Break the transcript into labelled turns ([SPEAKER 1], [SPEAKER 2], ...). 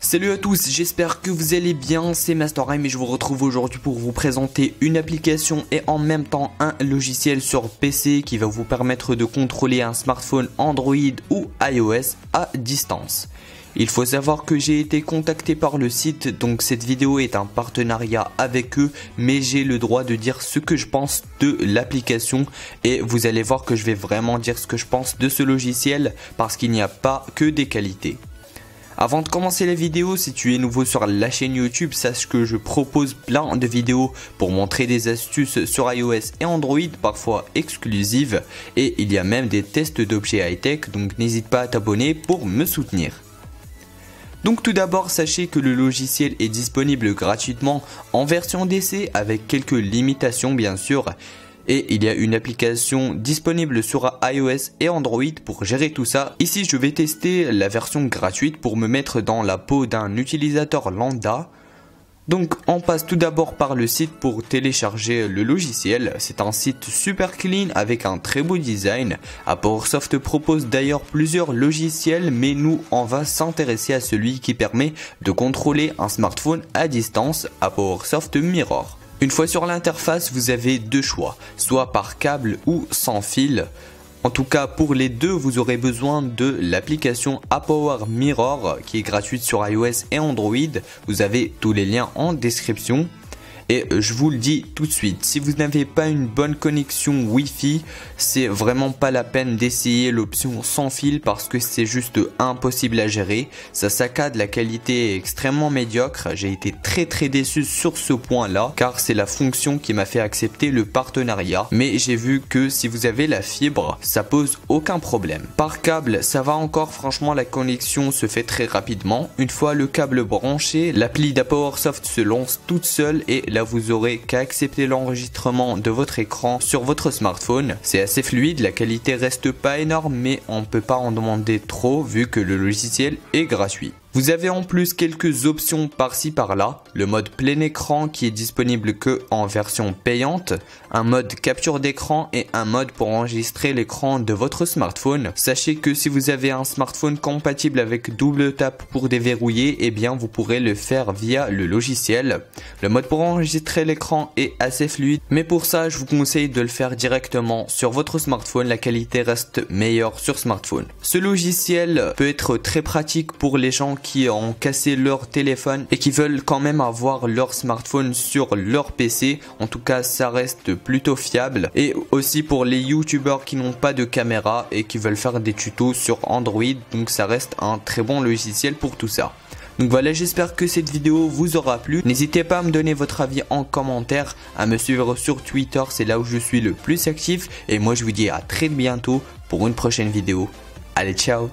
[SPEAKER 1] Salut à tous, j'espère que vous allez bien, c'est Masterime et je vous retrouve aujourd'hui pour vous présenter une application et en même temps un logiciel sur PC qui va vous permettre de contrôler un smartphone Android ou iOS à distance. Il faut savoir que j'ai été contacté par le site, donc cette vidéo est un partenariat avec eux, mais j'ai le droit de dire ce que je pense de l'application et vous allez voir que je vais vraiment dire ce que je pense de ce logiciel parce qu'il n'y a pas que des qualités. Avant de commencer la vidéo, si tu es nouveau sur la chaîne YouTube, sache que je propose plein de vidéos pour montrer des astuces sur iOS et Android, parfois exclusives, et il y a même des tests d'objets high-tech, donc n'hésite pas à t'abonner pour me soutenir. Donc tout d'abord, sachez que le logiciel est disponible gratuitement en version d'essai avec quelques limitations bien sûr. Et il y a une application disponible sur iOS et Android pour gérer tout ça. Ici, je vais tester la version gratuite pour me mettre dans la peau d'un utilisateur lambda. Donc, on passe tout d'abord par le site pour télécharger le logiciel. C'est un site super clean avec un très beau design. ApowerSoft propose d'ailleurs plusieurs logiciels, mais nous, on va s'intéresser à celui qui permet de contrôler un smartphone à distance, ApowerSoft Mirror. Une fois sur l'interface, vous avez deux choix, soit par câble ou sans fil. En tout cas, pour les deux, vous aurez besoin de l'application ApowerSoft Mirror qui est gratuite sur iOS et Android. Vous avez tous les liens en description. Et je vous le dis tout de suite, si vous n'avez pas une bonne connexion Wi-Fi, c'est vraiment pas la peine d'essayer l'option sans fil parce que c'est juste impossible à gérer. Ça saccade, la qualité est extrêmement médiocre. J'ai été très déçu sur ce point là car c'est la fonction qui m'a fait accepter le partenariat. Mais j'ai vu que si vous avez la fibre, ça pose aucun problème. Par câble, ça va encore, franchement la connexion se fait très rapidement. Une fois le câble branché, l'appli d'ApowerSoft se lance toute seule et là vous aurez qu'à accepter l'enregistrement de votre écran sur votre smartphone. C'est assez fluide, la qualité reste pas énorme mais on ne peut pas en demander trop vu que le logiciel est gratuit. Vous avez en plus quelques options par-ci par-là, le mode plein écran qui est disponible que en version payante, un mode capture d'écran et un mode pour enregistrer l'écran de votre smartphone. Sachez que si vous avez un smartphone compatible avec double tap pour déverrouiller, eh bien vous pourrez le faire via le logiciel. Le mode pour enregistrer l'écran est assez fluide, mais pour ça je vous conseille de le faire directement sur votre smartphone, la qualité reste meilleure sur smartphone. Ce logiciel peut être très pratique pour les gens qui ont cassé leur téléphone et qui veulent quand même avoir leur smartphone sur leur PC. En tout cas, ça reste plutôt fiable. Et aussi pour les youtubeurs qui n'ont pas de caméra et qui veulent faire des tutos sur Android. Donc ça reste un très bon logiciel pour tout ça. Donc voilà, j'espère que cette vidéo vous aura plu. N'hésitez pas à me donner votre avis en commentaire, à me suivre sur Twitter, c'est là où je suis le plus actif. Et moi je vous dis à très bientôt pour une prochaine vidéo. Allez, ciao!